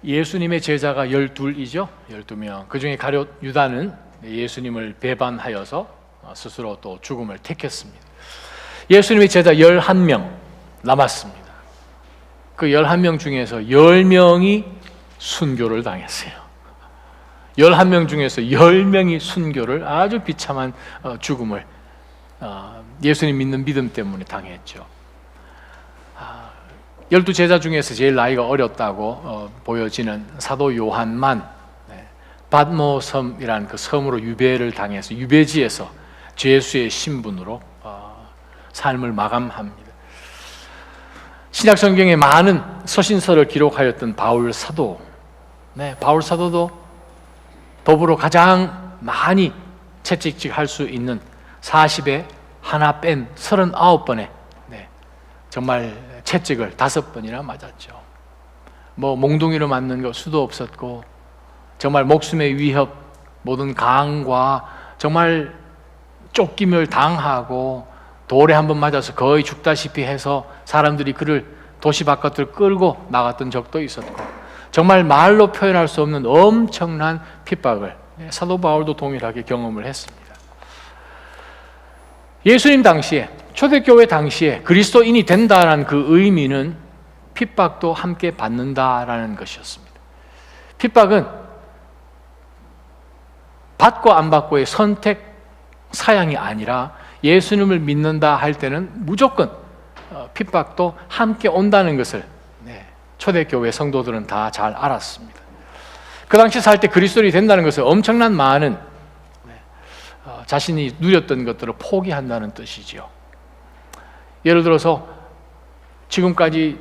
예수님의 제자가 12이죠. 12명. 그 중에 가룟 유다는 예수님을 배반하여서 스스로 또 죽음을 택했습니다. 예수님의 제자 11명 남았습니다. 그 11명 중에서 10명이 순교를 당했어요. 11명 중에서 10명이 순교를, 아주 비참한 죽음을 예수님 믿는 믿음 때문에 당했죠. 12제자 중에서 제일 나이가 어렸다고 보여지는 사도 요한만 밧모 섬이라는 그 섬으로 유배를 당해서 유배지에서 죄수의 신분으로 삶을 마감합니다. 신약 성경에 많은 서신서를 기록하였던 바울 사도, 바울 사도도 더불어 가장 많이 채찍질 할 수 있는 40에 하나 뺀 39번의 정말 채찍을 5번이나 맞았죠. 뭐 몽둥이로 맞는 거 수도 없었고, 정말 목숨의 위협, 모든 강과 정말 쫓김을 당하고, 돌에 한 번 맞아서 거의 죽다시피 해서 사람들이 그를 도시 바깥으로 끌고 나갔던 적도 있었고, 정말 말로 표현할 수 없는 엄청난 핍박을 사도 바울도 동일하게 경험을 했습니다. 예수님 당시에, 초대교회 당시에 그리스도인이 된다는 그 의미는 핍박도 함께 받는다라는 것이었습니다. 핍박은 받고 안 받고의 선택 사양이 아니라 예수님을 믿는다 할 때는 무조건 핍박도 함께 온다는 것을 초대교회 성도들은 다 잘 알았습니다. 그 당시 살 때 그리스도인이 된다는 것은 엄청난 많은 자신이 누렸던 것들을 포기한다는 뜻이죠. 예를 들어서 지금까지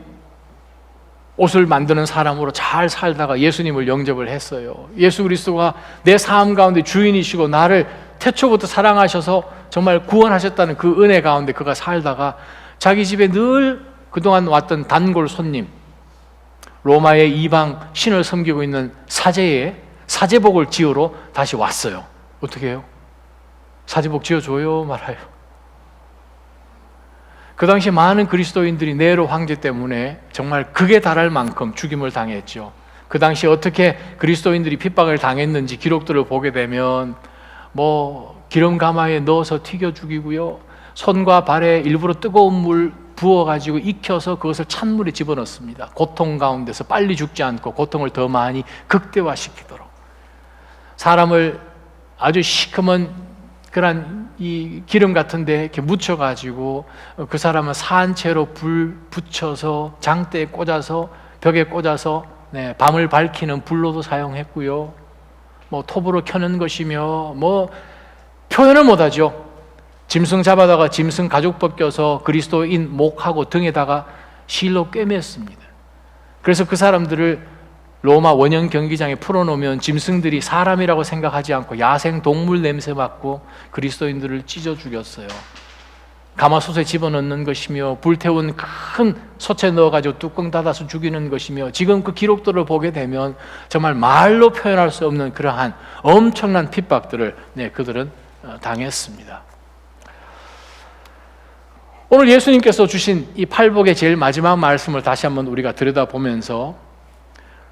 옷을 만드는 사람으로 잘 살다가 예수님을 영접을 했어요. 예수 그리스도가 내 삶 가운데 주인이시고 나를 태초부터 사랑하셔서 정말 구원하셨다는 그 은혜 가운데 그가 살다가 자기 집에 늘 그동안 왔던 단골 손님, 로마의 이방 신을 섬기고 있는 사제복을 지으러 다시 왔어요. 어떻게 해요? 사제복 지어줘요? 말아요? 그 당시 많은 그리스도인들이 네로 황제 때문에 정말 극에 달할 만큼 죽임을 당했죠. 그 당시 어떻게 그리스도인들이 핍박을 당했는지 기록들을 보게 되면 기름 가마에 넣어서 튀겨 죽이고요, 손과 발에 일부러 뜨거운 물 부어가지고 익혀서 그것을 찬물에 집어넣습니다. 고통 가운데서 빨리 죽지 않고 고통을 더 많이 극대화시키도록 사람을 아주 시커먼 그런 이 기름 같은 데 이렇게 묻혀가지고 그 사람은 산채로 불 붙여서 장대에 꽂아서 벽에 꽂아서 밤을 밝히는 불로도 사용했고요, 톱으로 켜는 것이며 표현을 못하죠. 짐승 잡아다가 짐승 가죽 벗겨서 그리스도인 목하고 등에다가 실로 꿰맸습니다. 그래서 그 사람들을 로마 원형 경기장에 풀어놓으면 짐승들이 사람이라고 생각하지 않고 야생 동물 냄새 맡고 그리스도인들을 찢어 죽였어요. 가마솥에 집어넣는 것이며 불태운 큰 솥에 넣어가지고 뚜껑 닫아서 죽이는 것이며, 지금 그 기록들을 보게 되면 정말 말로 표현할 수 없는 그러한 엄청난 핍박들을 그들은 당했습니다. 오늘 예수님께서 주신 이 팔복의 제일 마지막 말씀을 다시 한번 우리가 들여다보면서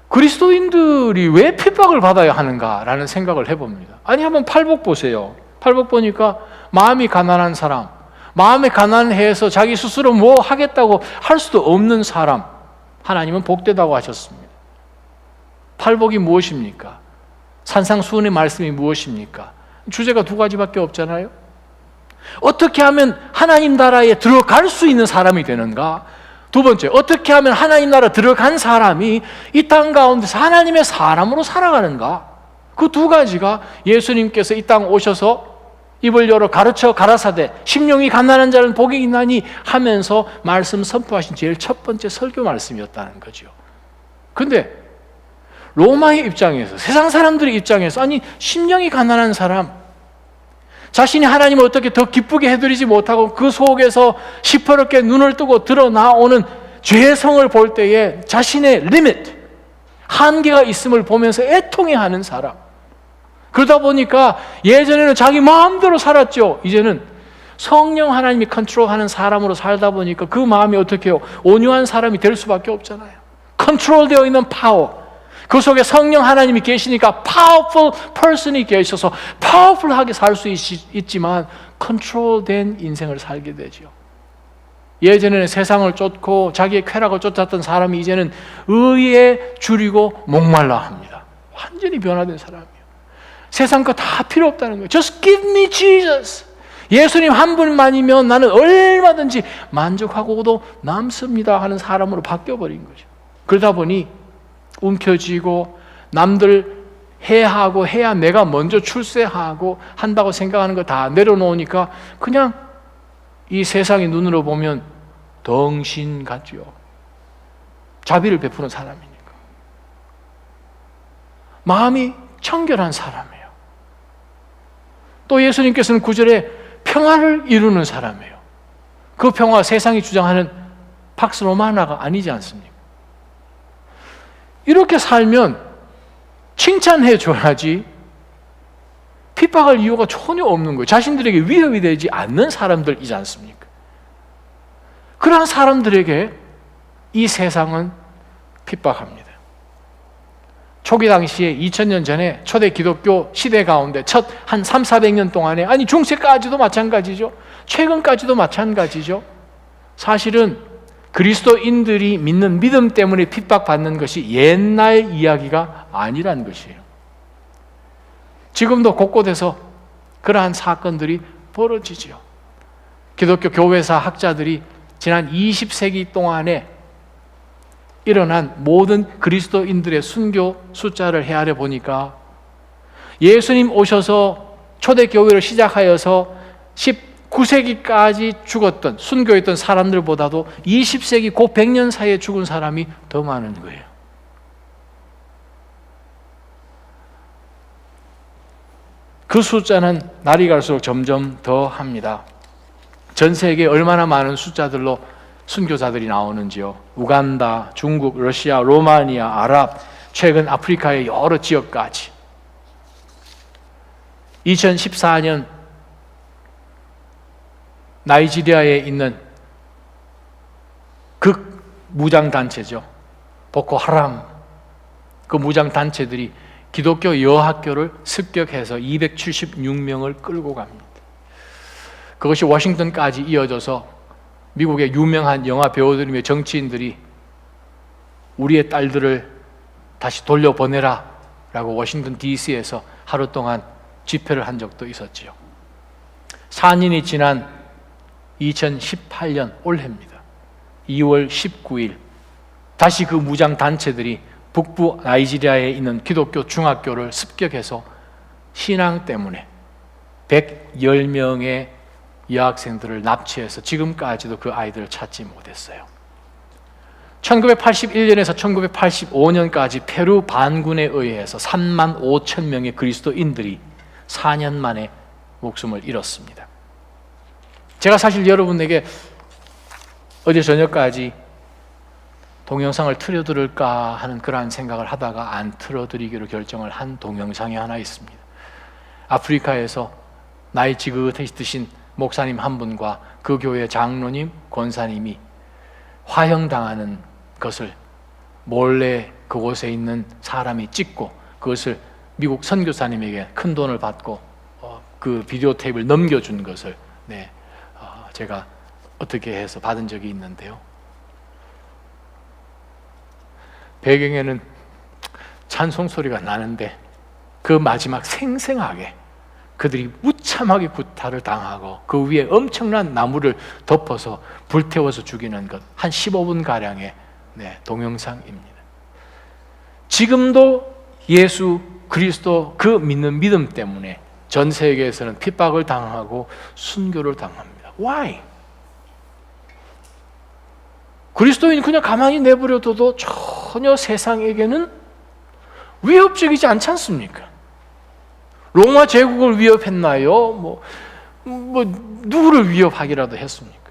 그리스도인들이 왜 핍박을 받아야 하는가라는 생각을 해봅니다. 아니, 한번 팔복 보세요. 팔복 보니까 마음이 가난한 사람, 마음이 가난해서 자기 스스로 뭐 하겠다고 할 수도 없는 사람, 하나님은 복되다고 하셨습니다. 팔복이 무엇입니까? 산상수훈의 말씀이 무엇입니까? 주제가 2가지밖에 없잖아요. 어떻게 하면 하나님 나라에 들어갈 수 있는 사람이 되는가? 두 번째, 어떻게 하면 하나님 나라 들어간 사람이 이 땅 가운데서 하나님의 사람으로 살아가는가? 그 2가지가 예수님께서 이 땅 오셔서 입을 열어 가르쳐 가라사대 심령이 가난한 자는 복이 있나니 하면서 말씀 선포하신 제일 첫 번째 설교 말씀이었다는 거죠. 근데 로마의 입장에서, 세상 사람들의 입장에서, 아니 심령이 가난한 사람, 자신이 하나님을 어떻게 더 기쁘게 해드리지 못하고 그 속에서 시퍼렇게 눈을 뜨고 드러나오는 죄성을 볼 때에 자신의 리미트, 한계가 있음을 보면서 애통해하는 사람, 그러다 보니까 예전에는 자기 마음대로 살았죠. 이제는 성령 하나님이 컨트롤하는 사람으로 살다 보니까 그 마음이 어떻게 해요? 온유한 사람이 될 수밖에 없잖아요. 컨트롤되어 있는 파워, 그 속에 성령 하나님이 계시니까 powerful person이 계셔서 powerful하게 살 수 있지만 control된 인생을 살게 되죠. 예전에는 세상을 쫓고 자기의 쾌락을 쫓았던 사람이 이제는 의에 줄이고 목말라 합니다. 완전히 변화된 사람이에요. 세상 거 다 필요 없다는 거예요. Just give me Jesus. 예수님 한 분만이면 나는 얼마든지 만족하고도 남습니다 하는 사람으로 바뀌어버린 거죠. 그러다 보니 움켜쥐고 남들 해하고 해야 내가 먼저 출세하고 한다고 생각하는 거 다 내려놓으니까 그냥 이 세상의 눈으로 보면 덩신 같죠. 자비를 베푸는 사람이니까. 마음이 청결한 사람이에요. 또 예수님께서는 9절에 평화를 이루는 사람이에요. 그 평화 세상이 주장하는 팍스 로마나가 아니지 않습니까? 이렇게 살면 칭찬해 줘야지 핍박할 이유가 전혀 없는 거예요. 자신들에게 위협이 되지 않는 사람들이지 않습니까? 그러한 사람들에게 이 세상은 핍박합니다. 초기 당시에 2000년 전에 초대 기독교 시대 가운데 첫 한 300~400년 동안에, 아니 중세까지도 마찬가지죠. 최근까지도 마찬가지죠. 사실은 그리스도인들이 믿는 믿음 때문에 핍박받는 것이 옛날 이야기가 아니란 것이에요. 지금도 곳곳에서 그러한 사건들이 벌어지죠. 기독교 교회사 학자들이 지난 20세기 동안에 일어난 모든 그리스도인들의 순교 숫자를 헤아려 보니까 예수님 오셔서 초대교회를 시작하여서 19세기까지 죽었던, 순교했던 사람들보다도 20세기 그 100년 사이에 죽은 사람이 더 많은 거예요. 그 숫자는 날이 갈수록 점점 더 합니다. 전 세계에 얼마나 많은 숫자들로 순교자들이 나오는지요. 우간다, 중국, 러시아, 로마니아, 아랍, 최근 아프리카의 여러 지역까지. 2014년 나이지리아에 있는 극 무장단체죠. 보코하람. 그 무장단체들이 기독교 여학교를 습격해서 276명을 끌고 갑니다. 그것이 워싱턴까지 이어져서 미국의 유명한 영화 배우들이며 정치인들이 우리의 딸들을 다시 돌려보내라 라고 워싱턴 DC에서 하루 동안 집회를 한 적도 있었지요. 4년이 지난 2018년 올해입니다. 2월 19일 다시 그 무장단체들이 북부 나이지리아에 있는 기독교 중학교를 습격해서 신앙 때문에 110명의 여학생들을 납치해서 지금까지도 그 아이들을 찾지 못했어요. 1981년에서 1985년까지 페루 반군에 의해서 3만 5천 명의 그리스도인들이 4년 만에 목숨을 잃었습니다. 제가 사실 여러분에게 어제 저녁까지 동영상을 틀어드릴까 하는 그러한 생각을 하다가 안 틀어드리기로 결정을 한 동영상이 하나 있습니다. 아프리카에서 나이 지긋하신 목사님 한 분과 그 교회 장로님, 권사님이 화형당하는 것을 몰래 그곳에 있는 사람이 찍고 그것을 미국 선교사님에게 큰 돈을 받고 그 비디오 테이프를 넘겨준 것을 제가 어떻게 해서 받은 적이 있는데요. 배경에는 찬송 소리가 나는데 그 마지막 생생하게 그들이 무참하게 구타를 당하고 그 위에 엄청난 나무를 덮어서 불태워서 죽이는 것, 한 15분가량의 동영상입니다. 지금도 예수 그리스도 그 믿는 믿음 때문에 전 세계에서는 핍박을 당하고 순교를 당합니다. Why? 그리스도인이 그냥 가만히 내버려둬도 전혀 세상에게는 위협적이지 않지 않습니까? 로마 제국을 위협했나요? 누구를 위협하기라도 했습니까?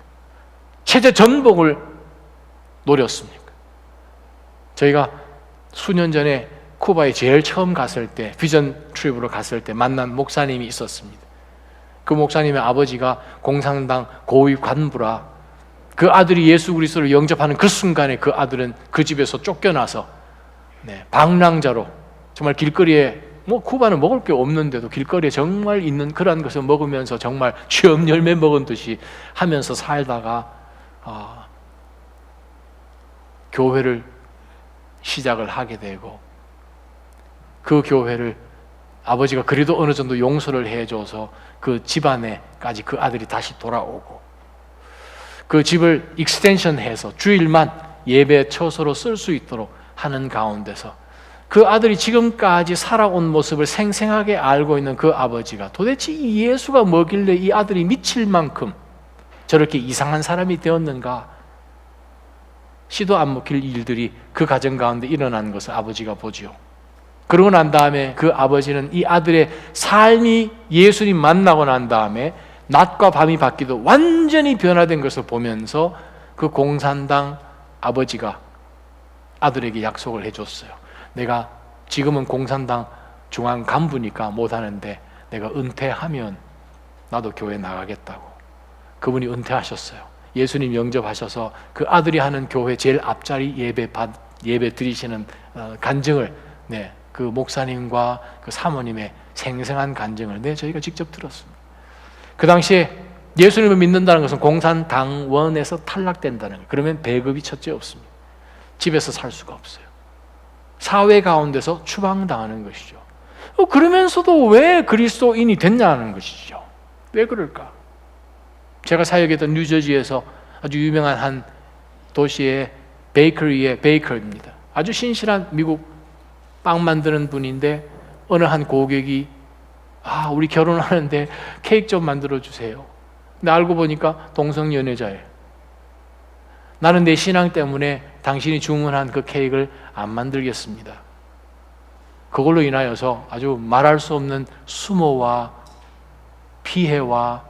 체제 전복을 노렸습니까? 저희가 수년 전에 쿠바에 제일 처음 갔을 때, 비전 트립으로 갔을 때 만난 목사님이 있었습니다. 그 목사님의 아버지가 공산당 고위 관부라 그 아들이 예수 그리스도를 영접하는 그 순간에 그 아들은 그 집에서 쫓겨나서 방랑자로 정말 길거리에 쿠바는 먹을 게 없는데도 길거리에 정말 있는 그러한 것을 먹으면서 정말 취업 열매 먹은 듯이 하면서 살다가 교회를 시작을 하게 되고, 그 교회를 아버지가 그래도 어느 정도 용서를 해줘서 그 집안에까지 그 아들이 다시 돌아오고, 그 집을 익스텐션해서 주일만 예배 처소로 쓸 수 있도록 하는 가운데서 그 아들이 지금까지 살아온 모습을 생생하게 알고 있는 그 아버지가 도대체 이 예수가 뭐길래 이 아들이 미칠 만큼 저렇게 이상한 사람이 되었는가, 시도 안 먹힐 일들이 그 가정 가운데 일어난 것을 아버지가 보지요. 그러고 난 다음에 그 아버지는 이 아들의 삶이 예수님 만나고 난 다음에 낮과 밤이 바뀌도 완전히 변화된 것을 보면서 그 공산당 아버지가 아들에게 약속을 해줬어요. 내가 지금은 공산당 중앙 간부니까 못하는데 내가 은퇴하면 나도 교회 나가겠다고. 그분이 은퇴하셨어요. 예수님 영접하셔서 그 아들이 하는 교회 제일 앞자리 예배 드리시는 간증을 그 목사님과 그 사모님의 생생한 간증을 저희가 직접 들었습니다. 그 당시에 예수님을 믿는다는 것은 공산당원에서 탈락된다는 거예요. 그러면 배급이 첫째 없습니다. 집에서 살 수가 없어요. 사회 가운데서 추방당하는 것이죠. 그러면서도 왜 그리스도인이 됐냐는 것이죠. 왜 그럴까? 제가 사역했던 뉴저지에서 아주 유명한 한 도시의 베이커리의 베이커입니다. 아주 신실한 미국 빵 만드는 분인데 어느 한 고객이 우리 결혼하는데 케이크 좀 만들어 주세요. 근데 알고 보니까 동성연애자예요. 나는 내 신앙 때문에 당신이 주문한 그 케이크를 안 만들겠습니다. 그걸로 인하여서 아주 말할 수 없는 수모와 피해와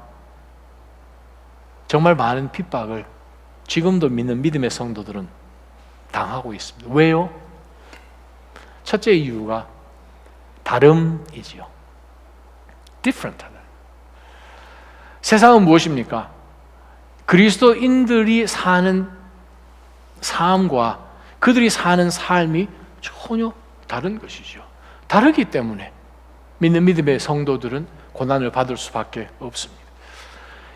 정말 많은 핍박을 지금도 믿는 믿음의 성도들은 당하고 있습니다. 왜요? 첫째 이유가 다름이지요. different하다. 세상은 무엇입니까? 그리스도인들이 사는 삶과 그들이 사는 삶이 전혀 다른 것이죠. 다르기 때문에 믿는 믿음의 성도들은 고난을 받을 수밖에 없습니다.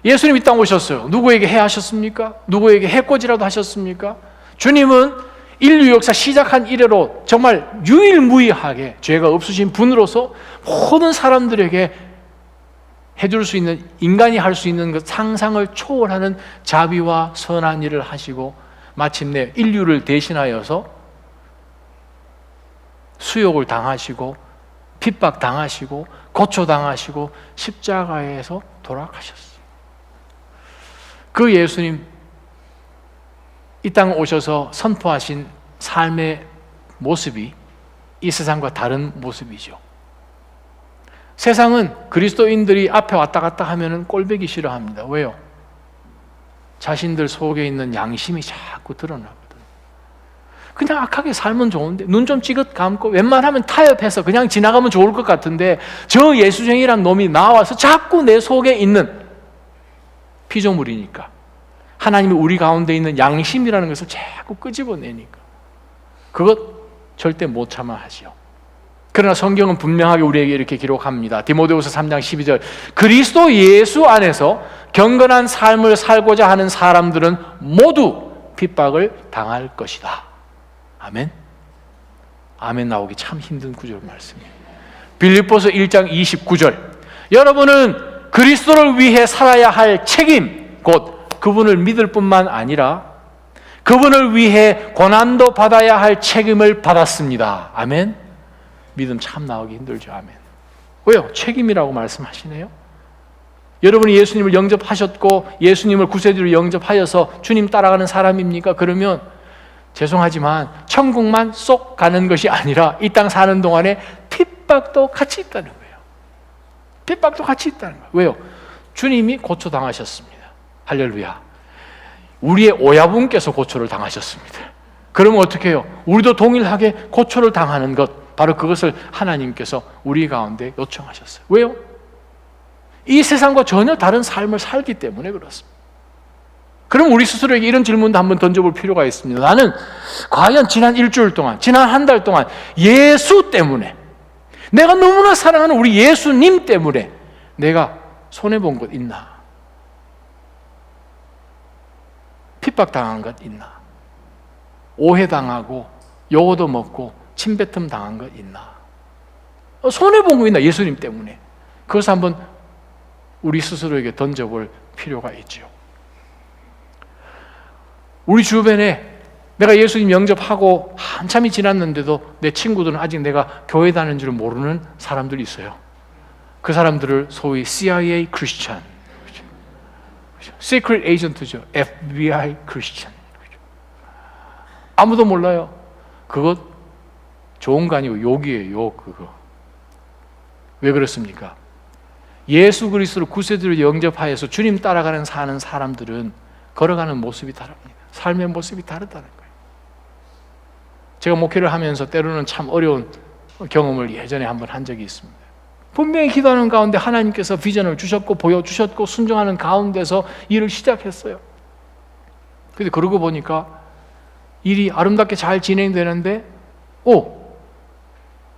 예수님 이 땅 오셨어요. 누구에게 해하셨습니까? 누구에게 해코지라도 하셨습니까? 주님은 인류 역사 시작한 이래로 정말 유일무이하게 죄가 없으신 분으로서 모든 사람들에게 해줄 수 있는, 인간이 할 수 있는 그 상상을 초월하는 자비와 선한 일을 하시고 마침내 인류를 대신하여서 수욕을 당하시고 핍박당하시고 고초당하시고 십자가에서 돌아가셨어요. 그 예수님 이 땅 오셔서 선포하신 삶의 모습이 이 세상과 다른 모습이죠. 세상은 그리스도인들이 앞에 왔다 갔다 하면 꼴보기 싫어합니다. 왜요? 자신들 속에 있는 양심이 자꾸 드러나거든. 그냥 악하게 살면 좋은데, 눈 좀 찌긋 감고 웬만하면 타협해서 그냥 지나가면 좋을 것 같은데, 저 예수쟁이란 놈이 나와서 자꾸 내 속에 있는 피조물이니까, 하나님이 우리 가운데 있는 양심이라는 것을 자꾸 끄집어내니까 그것 절대 못 참아 하지요. 그러나 성경은 분명하게 우리에게 이렇게 기록합니다. 디모데후서 3장 12절, 그리스도 예수 안에서 경건한 삶을 살고자 하는 사람들은 모두 핍박을 당할 것이다. 아멘. 아멘 나오기 참 힘든 구절 말씀이에요. 빌립보서 1장 29절, 여러분은 그리스도를 위해 살아야 할 책임, 곧 그분을 믿을 뿐만 아니라 그분을 위해 고난도 받아야 할 책임을 받았습니다. 아멘. 믿음 참 나오기 힘들죠. 아멘. 왜요? 책임이라고 말씀하시네요. 여러분이 예수님을 영접하셨고 예수님을 구세주로 영접하여서 주님 따라가는 사람입니까? 그러면 죄송하지만 천국만 쏙 가는 것이 아니라 이 땅 사는 동안에 핍박도 같이 있다는 거예요. 핍박도 같이 있다는 거예요. 왜요? 주님이 고초당하셨습니다. 할렐루야. 우리의 오야분께서 고초를 당하셨습니다. 그러면 어떻게 해요? 우리도 동일하게 고초를 당하는 것, 바로 그것을 하나님께서 우리 가운데 요청하셨어요. 왜요? 이 세상과 전혀 다른 삶을 살기 때문에 그렇습니다. 그럼 우리 스스로에게 이런 질문도 한번 던져볼 필요가 있습니다. 나는 과연 지난 일주일 동안, 지난 한 달 동안 예수 때문에, 내가 너무나 사랑하는 우리 예수님 때문에 내가 손해본 것 있나? 핍박당한 것 있나? 오해당하고 요거도 먹고 침뱉음 당한 것 있나? 손해본 거 있나? 예수님 때문에. 그것을 한번 우리 스스로에게 던져볼 필요가 있죠. 우리 주변에 내가 예수님 영접하고 한참이 지났는데도 내 친구들은 아직 내가 교회 다니는 줄 모르는 사람들이 있어요. 그 사람들을 소위 CIA 크리스찬, Secret Agent죠. FBI 크리스찬. 아무도 몰라요. 그것 좋은 거 아니고 욕이에요. 욕 그거. 왜 그렇습니까? 예수 그리스도를 구세주로 영접하여서 주님 따라가는 사는 사람들은 걸어가는 모습이 다릅니다. 삶의 모습이 다르다는 거예요. 제가 목회를 하면서 때로는 참 어려운 경험을 예전에 한번 한 적이 있습니다. 분명히 기도하는 가운데 하나님께서 비전을 주셨고 보여주셨고 순종하는 가운데서 일을 시작했어요. 근데 그러고 보니까 일이 아름답게 잘 진행되는데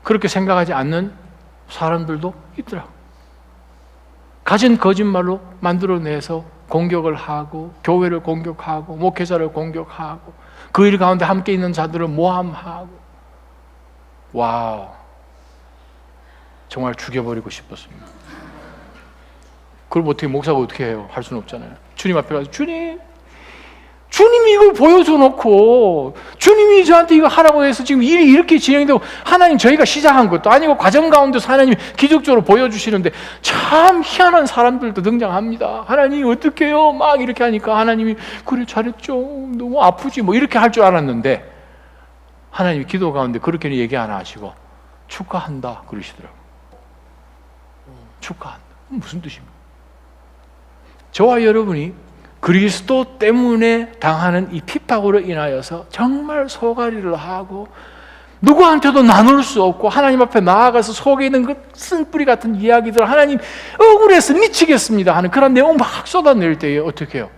그렇게 생각하지 않는 사람들도 있더라고요. 가진 거짓말로 만들어내서 공격을 하고 교회를 공격하고 목회자를 공격하고 그 일 가운데 함께 있는 자들을 모함하고 와우, 정말 죽여버리고 싶었습니다. 그걸 어떻게 목사가 어떻게 해요? 할 수는 없잖아요. 주님 앞에 가서 주님이 이걸 보여줘 놓고 주님이 저한테 이거 하라고 해서 지금 일이 이렇게 진행되고 하나님 저희가 시작한 것도 아니고 과정 가운데서 하나님이 기적적으로 보여주시는데 참 희한한 사람들도 등장합니다. 하나님 어떻게 해요? 막 이렇게 하니까 하나님이 그래 잘했죠. 너무 아프지 뭐 이렇게 할 줄 알았는데 하나님이 기도 가운데 그렇게는 얘기 안 하시고 축하한다 그러시더라고요. 축하한다. 무슨 뜻입니까? 저와 여러분이 그리스도 때문에 당하는 이 핍박으로 인하여서 정말 소가리를 하고 누구한테도 나눌 수 없고 하나님 앞에 나아가서 속에 있는 그 쓴뿌리 같은 이야기들 하나님 억울해서 미치겠습니다 하는 그런 내용 막 쏟아낼 때에 어떻게 해요?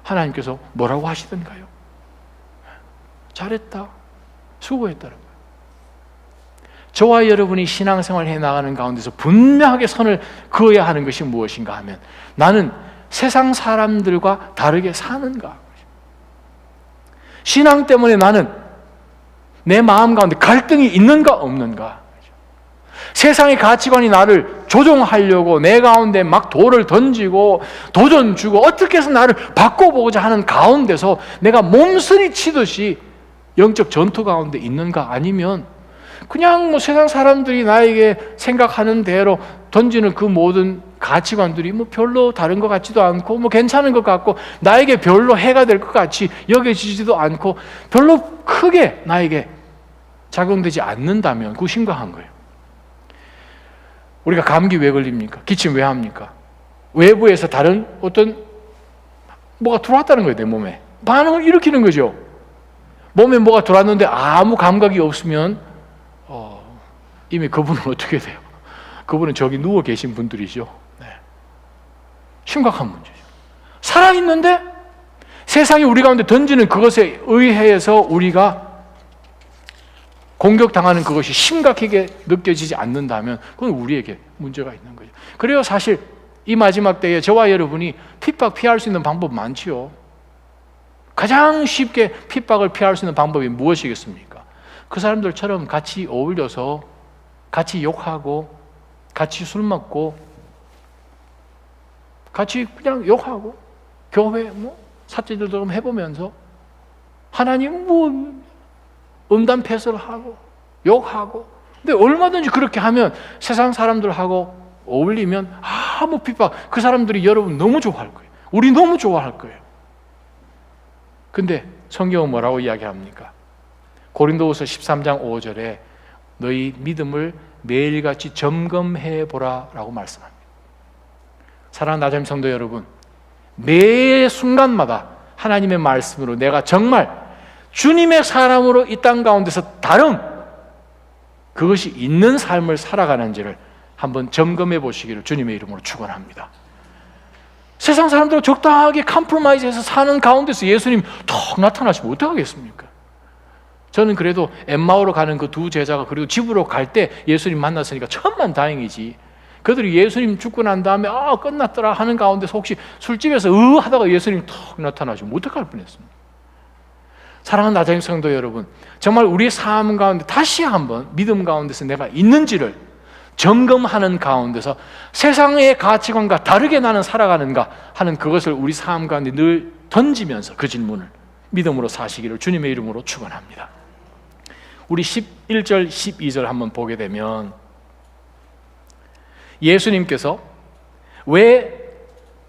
하나님께서 뭐라고 하시던가요? 잘했다, 수고했다는 거예요. 저와 여러분이 신앙생활을 해나가는 가운데서 분명하게 선을 그어야 하는 것이 무엇인가 하면 나는 세상 사람들과 다르게 사는가? 신앙 때문에 나는 내 마음 가운데 갈등이 있는가 없는가? 세상의 가치관이 나를 조종하려고 내 가운데 막 돌을 던지고 도전 주고 어떻게 해서 나를 바꿔보고자 하는 가운데서 내가 몸서리 치듯이 영적 전투 가운데 있는가? 아니면 그냥 뭐 세상 사람들이 나에게 생각하는 대로 던지는 그 모든 가치관들이 뭐 별로 다른 것 같지도 않고 뭐 괜찮은 것 같고 나에게 별로 해가 될 것 같이 여겨지지도 않고 별로 크게 나에게 작용되지 않는다면 그거 심각한 거예요. 우리가 감기 왜 걸립니까? 기침 왜 합니까? 외부에서 다른 어떤 뭐가 들어왔다는 거예요. 내 몸에 반응을 일으키는 거죠. 몸에 뭐가 들어왔는데 아무 감각이 없으면 이미 그분은 어떻게 돼요? 그분은 저기 누워 계신 분들이죠. 네. 심각한 문제죠. 살아있는데 세상이 우리 가운데 던지는 그것에 의해서 우리가 공격당하는 그것이 심각하게 느껴지지 않는다면 그건 우리에게 문제가 있는 거죠. 그래요. 사실 이 마지막 때에 저와 여러분이 핍박 피할 수 있는 방법 많지요. 가장 쉽게 핍박을 피할 수 있는 방법이 무엇이겠습니까? 그 사람들처럼 같이 어울려서 같이 욕하고 같이 술 먹고 같이 그냥 욕하고 교회 뭐 사제들도 좀 해보면서 하나님 뭐 음담 패설을 하고 욕하고 근데 얼마든지 그렇게 하면 세상 사람들하고 어울리면 아무 핍박 그 사람들이 여러분 너무 좋아할 거예요. 우리 너무 좋아할 거예요. 근데 성경은 뭐라고 이야기합니까? 고린도후서 13장 5절에 너희 믿음을 매일같이 점검해 보라 라고 말씀합니다. 사랑하는 나점 성도 여러분, 매 순간마다 하나님의 말씀으로 내가 정말 주님의 사람으로 이 땅 가운데서 다름 그것이 있는 삶을 살아가는지를 한번 점검해 보시기를 주님의 이름으로 축원합니다. 세상 사람들과 적당하게 컴프로마이즈해서 사는 가운데서 예수님 턱 나타나시면 어떡하겠습니까? 저는 그래도 엠마오로 가는 그 두 제자가 그래도 집으로 갈 때 예수님 만났으니까 천만 다행이지. 그들이 예수님 죽고 난 다음에 끝났더라 하는 가운데서 혹시 술집에서 하다가 예수님 턱 나타나시면 어떡할 뻔했습니까? 사랑하는 나자임 성도 여러분, 정말 우리의 삶 가운데 다시 한번 믿음 가운데서 내가 있는지를 점검하는 가운데서 세상의 가치관과 다르게 나는 살아가는가 하는 그것을 우리 삶 가운데 늘 던지면서 그 질문을 믿음으로 사시기를 주님의 이름으로 축원합니다. 우리 11절 12절 한번 보게 되면 예수님께서 왜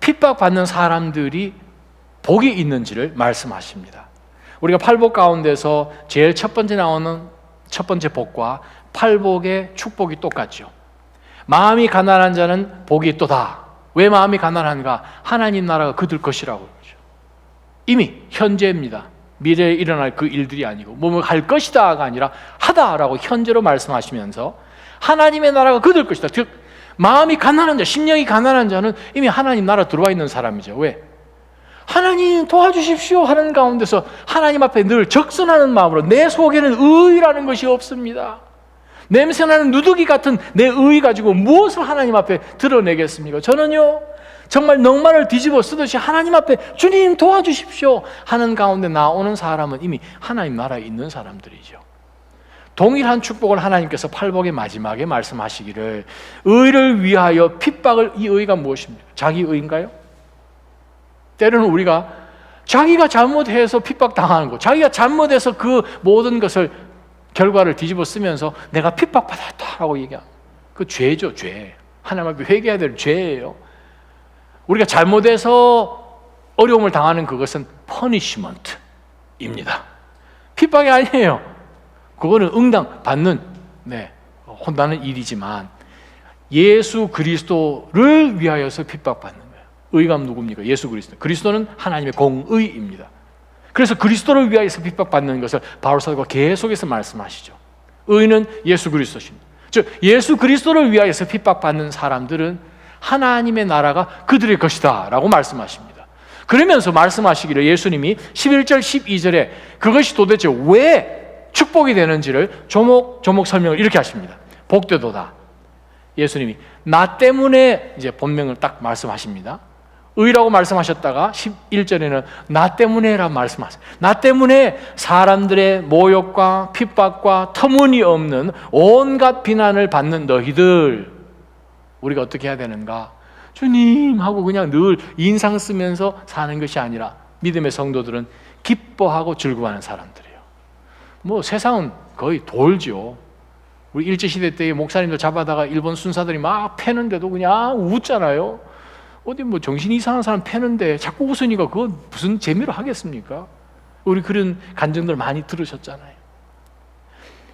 핍박받는 사람들이 복이 있는지를 말씀하십니다. 우리가 팔복 가운데서 제일 첫 번째 나오는 첫 번째 복과 팔복의 축복이 똑같죠. 마음이 가난한 자는 복이 있도다. 왜 마음이 가난한가? 하나님 나라가 그들 것이라고 그러죠. 이미 현재입니다. 미래에 일어날 그 일들이 아니고 뭐 할 것이다가 아니라 하다라고 현재로 말씀하시면서 하나님의 나라가 그들 것이다. 즉 마음이 가난한 자, 심령이 가난한 자는 이미 하나님 나라 들어와 있는 사람이죠. 왜? 하나님 도와주십시오 하는 가운데서 하나님 앞에 늘 적선하는 마음으로 내 속에는 의라는 것이 없습니다. 냄새나는 누더기 같은 내 의 가지고 무엇을 하나님 앞에 드러내겠습니까? 저는요 정말 넉마를 뒤집어 쓰듯이 하나님 앞에 주님 도와주십시오 하는 가운데 나오는 사람은 이미 하나님 나라에 있는 사람들이죠. 동일한 축복을 하나님께서 팔복의 마지막에 말씀하시기를 의를 위하여 핍박을, 이 의가 무엇입니까? 자기 의인가요? 때로는 우리가 자기가 잘못해서 핍박당하는 것, 자기가 잘못해서 그 모든 것을 결과를 뒤집어 쓰면서 내가 핍박받았다라고 얘기합니다. 그 죄죠, 죄. 하나님 앞에 회개해야 될 죄예요. 우리가 잘못해서 어려움을 당하는 그것은 퍼니시먼트입니다. 핍박이 아니에요. 그거는 응당 받는, 혼나는 일이지만 예수 그리스도를 위하여서 핍박받는 거예요. 의가 누굽니까? 예수 그리스도. 그리스도는 하나님의 공의입니다. 그래서 그리스도를 위하여서 핍박받는 것을 바울 사도가 계속해서 말씀하시죠. 의는 예수 그리스도십니다. 즉 예수 그리스도를 위하여서 핍박받는 사람들은 하나님의 나라가 그들의 것이다 라고 말씀하십니다. 그러면서 말씀하시기를 예수님이 11절 12절에 그것이 도대체 왜 축복이 되는지를 조목조목 설명을 이렇게 하십니다. 복되도다. 예수님이 나 때문에 이제 본명을 딱 말씀하십니다. 의라고 말씀하셨다가 11절에는 나 때문에라 말씀하세요. 나 때문에 사람들의 모욕과 핍박과 터무니없는 온갖 비난을 받는 너희들, 우리가 어떻게 해야 되는가? 주님 하고 그냥 늘 인상 쓰면서 사는 것이 아니라 믿음의 성도들은 기뻐하고 즐거워하는 사람들이에요. 뭐 세상은 거의 돌죠. 우리 일제시대 때 목사님들 잡아다가 일본 순사들이 막 패는데도 그냥 웃잖아요. 어디 뭐 정신이 이상한 사람 패는데 자꾸 웃으니까 그건 무슨 재미로 하겠습니까? 우리 그런 간증들 많이 들으셨잖아요.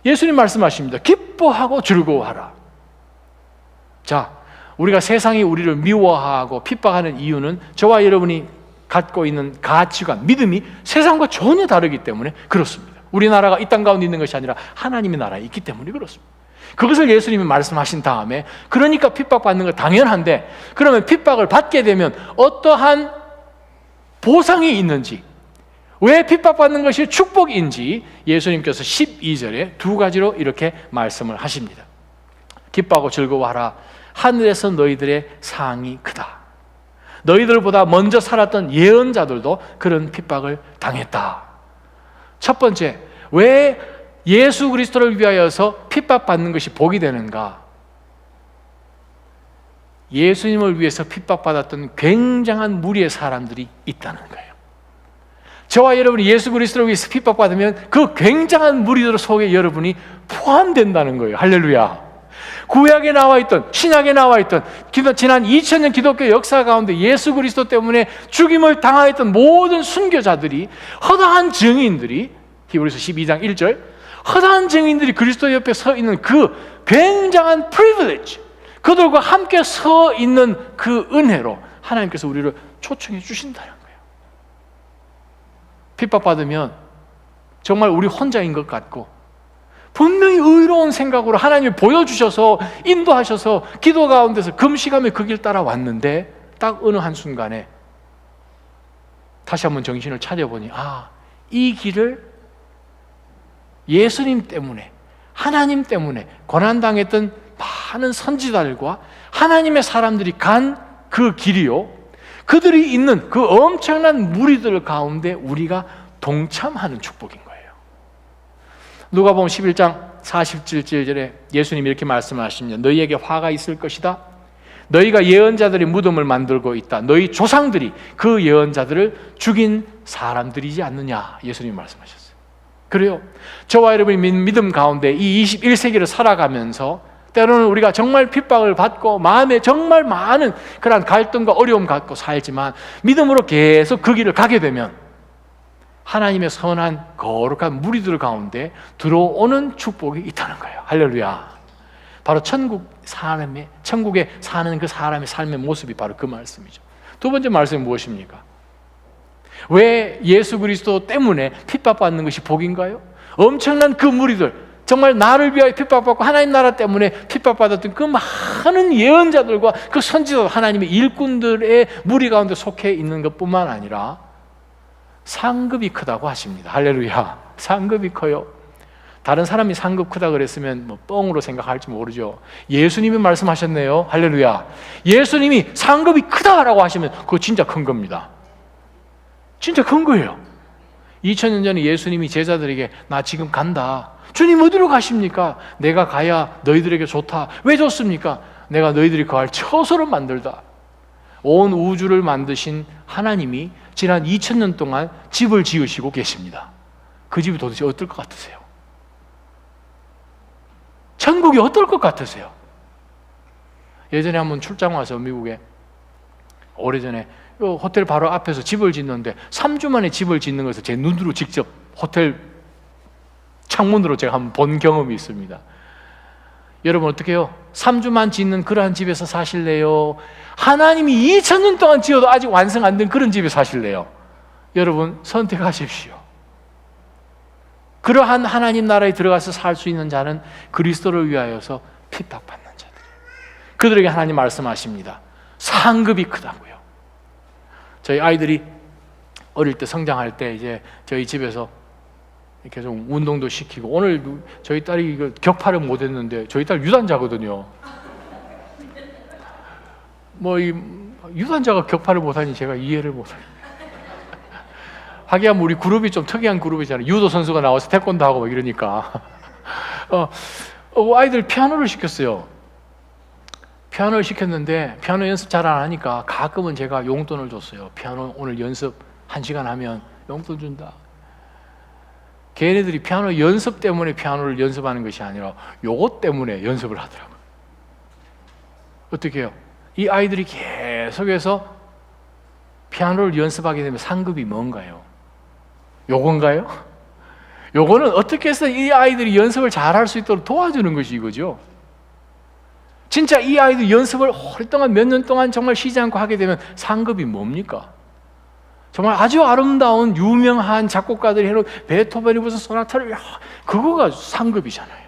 예수님 말씀하십니다. 기뻐하고 즐거워하라. 자, 우리가 세상이 우리를 미워하고 핍박하는 이유는 저와 여러분이 갖고 있는 가치관, 믿음이 세상과 전혀 다르기 때문에 그렇습니다. 우리나라가 이 땅 가운데 있는 것이 아니라 하나님의 나라에 있기 때문에 그렇습니다. 그것을 예수님이 말씀하신 다음에 그러니까 핍박받는 건 당연한데 그러면 핍박을 받게 되면 어떠한 보상이 있는지, 왜 핍박받는 것이 축복인지 예수님께서 12절에 두 가지로 이렇게 말씀을 하십니다. 기뻐하고 즐거워하라. 하늘에서 너희들의 상이 크다. 너희들보다 먼저 살았던 예언자들도 그런 핍박을 당했다. 첫 번째, 왜 예수 그리스도를 위하여서 핍박받는 것이 복이 되는가? 예수님을 위해서 핍박받았던 굉장한 무리의 사람들이 있다는 거예요. 저와 여러분이 예수 그리스도를 위해서 핍박받으면 그 굉장한 무리들 속에 여러분이 포함된다는 거예요. 할렐루야. 구약에 나와 있던, 신약에 나와 있던 지난 2000년 기독교 역사 가운데 예수 그리스도 때문에 죽임을 당하였던 모든 순교자들이, 허다한 증인들이, 히브리서 12장 1절, 허다한 증인들이 그리스도 옆에 서 있는 그 굉장한 프리빌리지, 그들과 함께 서 있는 그 은혜로 하나님께서 우리를 초청해 주신다는 거예요. 핍박받으면 정말 우리 혼자인 것 같고 분명히 의로운 생각으로 하나님이 보여주셔서 인도하셔서 기도 가운데서 금식하며 그 길 따라왔는데 딱 어느 한순간에 다시 한번 정신을 차려보니 이 길을 예수님 때문에, 하나님 때문에 고난당했던 많은 선지자들과 하나님의 사람들이 간 그 길이요, 그들이 있는 그 엄청난 무리들 가운데 우리가 동참하는 축복인 거예요. 누가복음 11장 47절에 예수님이 이렇게 말씀하십니다. 너희에게 화가 있을 것이다. 너희가 예언자들의 무덤을 만들고 있다. 너희 조상들이 그 예언자들을 죽인 사람들이지 않느냐, 예수님이 말씀하셨어요. 그래요. 저와 여러분이 믿음 가운데 이 21세기를 살아가면서 때로는 우리가 정말 핍박을 받고 마음에 정말 많은 그런 갈등과 어려움 갖고 살지만 믿음으로 계속 그 길을 가게 되면 하나님의 선한 거룩한 무리들 가운데 들어오는 축복이 있다는 거예요. 할렐루야. 바로 천국에 사는 그 사람의 삶의 모습이 바로 그 말씀이죠. 두 번째 말씀은 무엇입니까? 왜 예수 그리스도 때문에 핍박받는 것이 복인가요? 엄청난 그 무리들, 정말 나를 위하여 핍박받고 하나님 나라 때문에 핍박받았던 그 많은 예언자들과 그 선지자, 하나님의 일꾼들의 무리 가운데 속해 있는 것뿐만 아니라 상급이 크다고 하십니다. 할렐루야. 상급이 커요. 다른 사람이 상급 크다 그랬으면 뭐 뻥으로 생각할지 모르죠. 예수님이 말씀하셨네요. 할렐루야. 예수님이 상급이 크다라고 하시면 그거 진짜 큰 겁니다. 진짜 큰 거예요. 2000년 전에 예수님이 제자들에게 나 지금 간다. 주님 어디로 가십니까? 내가 가야 너희들에게 좋다. 왜 좋습니까? 내가 너희들이 거할 처소를 만들다. 온 우주를 만드신 하나님이 지난 2000년 동안 집을 지으시고 계십니다. 그 집이 도대체 어떨 것 같으세요? 천국이 어떨 것 같으세요? 예전에 한번 출장 와서 미국에 오래전에 호텔 바로 앞에서 집을 짓는데 3주 만에 집을 짓는 것을 제 눈으로 직접 호텔 창문으로 제가 한번 본 경험이 있습니다. 여러분 어떻게 해요? 3주만 짓는 그러한 집에서 사실래요? 하나님이 2000년 동안 지어도 아직 완성 안 된 그런 집에 사실래요? 여러분 선택하십시오. 그러한 하나님 나라에 들어가서 살 수 있는 자는 그리스도를 위하여서 핍박받는 자들. 그들에게 하나님 말씀하십니다. 상급이 크다고요. 저희 아이들이 어릴 때 성장할 때 이제 저희 집에서 이렇게 좀 운동도 시키고, 오늘 저희 딸이 이거 격파를 못 했는데, 저희 딸 유단자거든요. 뭐 이 유단자가 격파를 못하니 제가 이해를 못해요. 하기야 우리 그룹이 좀 특이한 그룹이잖아요. 유도 선수가 나와서 태권도 하고 막 이러니까 아이들 피아노를 시켰어요. 피아노를 시켰는데 피아노 연습 잘 안 하니까 가끔은 제가 용돈을 줬어요. 피아노 오늘 연습 1시간 하면 용돈 준다. 걔네들이 피아노 연습 때문에 피아노를 연습하는 것이 아니라 요것 때문에 연습을 하더라고요. 어떻게 해요? 이 아이들이 계속해서 피아노를 연습하게 되면 상급이 뭔가요? 요건가요? 요거는 어떻게 해서 이 아이들이 연습을 잘할 수 있도록 도와주는 것이 이거죠. 진짜 이 아이들 연습을 오랫동안 몇 년 동안 정말 쉬지 않고 하게 되면 상급이 뭡니까? 정말 아주 아름다운 유명한 작곡가들이 해놓은 베토벤이 무슨 소나타를, 그거가 상급이잖아요.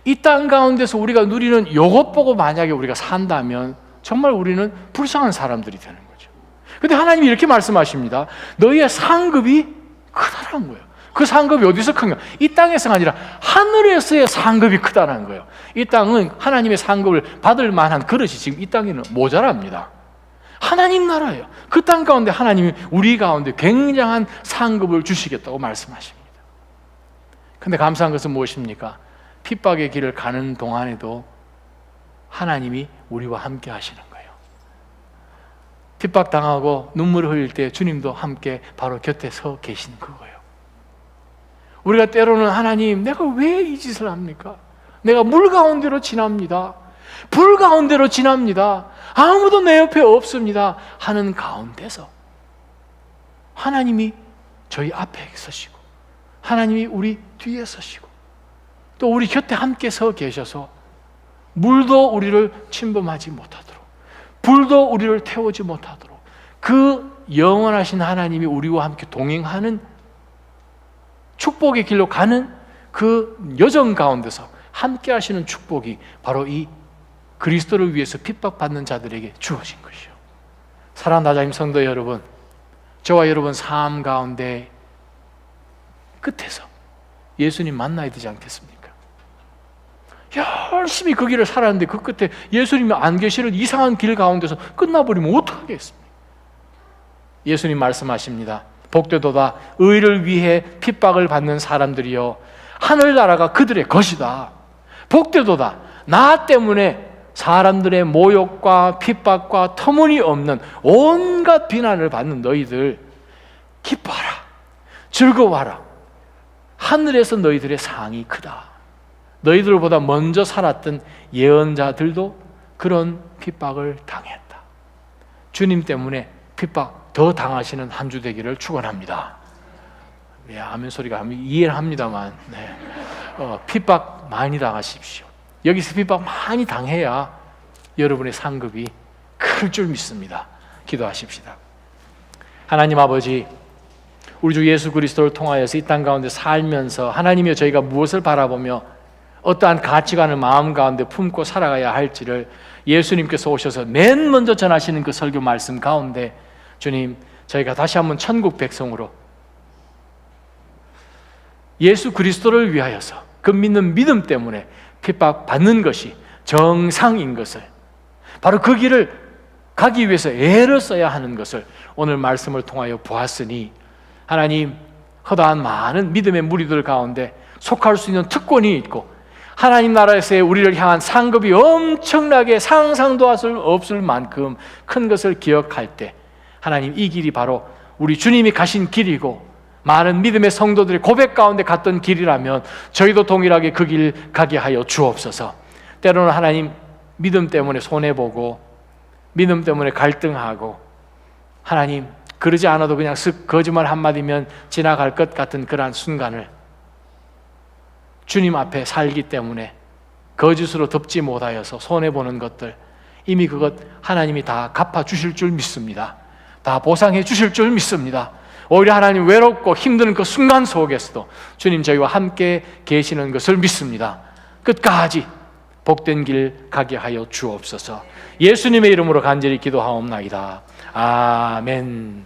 이 땅 가운데서 우리가 누리는 요것 보고 만약에 우리가 산다면 정말 우리는 불쌍한 사람들이 되는 거죠. 근데 하나님이 이렇게 말씀하십니다. 너희의 상급이 크다라는 거예요. 그 상급이 어디서 큰가? 이 땅에서가 아니라 하늘에서의 상급이 크다는 거예요. 이 땅은 하나님의 상급을 받을 만한 그릇이 지금 이 땅에는 모자랍니다. 하나님 나라예요. 그 땅 가운데 하나님이 우리 가운데 굉장한 상급을 주시겠다고 말씀하십니다. 근데 감사한 것은 무엇입니까? 핍박의 길을 가는 동안에도 하나님이 우리와 함께 하시는 거예요. 핍박당하고 눈물을 흘릴 때 주님도 함께 바로 곁에 서 계시는 그거예요. 우리가 때로는 하나님, 내가 왜 이 짓을 합니까? 내가 물 가운데로 지납니다. 불 가운데로 지납니다. 아무도 내 옆에 없습니다. 하는 가운데서 하나님이 저희 앞에 서시고 하나님이 우리 뒤에 서시고 또 우리 곁에 함께 서 계셔서 물도 우리를 침범하지 못하도록, 불도 우리를 태우지 못하도록 그 영원하신 하나님이 우리와 함께 동행하는 축복의 길로 가는 그 여정 가운데서 함께 하시는 축복이 바로 이 그리스도를 위해서 핍박받는 자들에게 주어진 것이요. 사랑하는 나자임 성도 여러분, 저와 여러분 삶 가운데 끝에서 예수님 만나야 되지 않겠습니까? 열심히 그 길을 살았는데 그 끝에 예수님이 안 계시는 이상한 길 가운데서 끝나버리면 어떡하겠습니까? 예수님 말씀하십니다. 복되도다 의를 위해 핍박을 받는 사람들이여 하늘나라가 그들의 것이다. 복되도다 나 때문에 사람들의 모욕과 핍박과 터무니없는 온갖 비난을 받는 너희들 기뻐하라, 즐거워하라. 하늘에서 너희들의 상이 크다. 너희들보다 먼저 살았던 예언자들도 그런 핍박을 당했다. 주님 때문에 핍박 더 당하시는 한 주 되기를 축원합니다. 네, 아멘 소리가 이해는 합니다만, 네. 핍박 많이 당하십시오. 여기서 핍박 많이 당해야 여러분의 상급이 클 줄 믿습니다. 기도하십시다. 하나님 아버지, 우리 주 예수 그리스도를 통하여서 이 땅 가운데 살면서 하나님이여 저희가 무엇을 바라보며 어떠한 가치관을 마음 가운데 품고 살아가야 할지를 예수님께서 오셔서 맨 먼저 전하시는 그 설교 말씀 가운데 주님, 저희가 다시 한번 천국 백성으로 예수 그리스도를 위하여서 그 믿는 믿음 때문에 핍박받는 것이 정상인 것을, 바로 그 길을 가기 위해서 애를 써야 하는 것을 오늘 말씀을 통하여 보았으니 하나님, 허다한 많은 믿음의 무리들 가운데 속할 수 있는 특권이 있고 하나님 나라에서의 우리를 향한 상급이 엄청나게 상상도 할 수 없을 만큼 큰 것을 기억할 때 하나님, 이 길이 바로 우리 주님이 가신 길이고 많은 믿음의 성도들의 고백 가운데 갔던 길이라면 저희도 동일하게 그 길 가게 하여 주옵소서. 때로는 하나님, 믿음 때문에 손해보고 믿음 때문에 갈등하고 하나님, 그러지 않아도 그냥 쓱 거짓말 한마디면 지나갈 것 같은 그러한 순간을 주님 앞에 살기 때문에 거짓으로 덮지 못하여서 손해보는 것들, 이미 그것 하나님이 다 갚아주실 줄 믿습니다. 다 보상해 주실 줄 믿습니다. 오히려 하나님 외롭고 힘든 그 순간 속에서도 주님 저희와 함께 계시는 것을 믿습니다. 끝까지 복된 길 가게 하여 주옵소서. 예수님의 이름으로 간절히 기도하옵나이다. 아멘.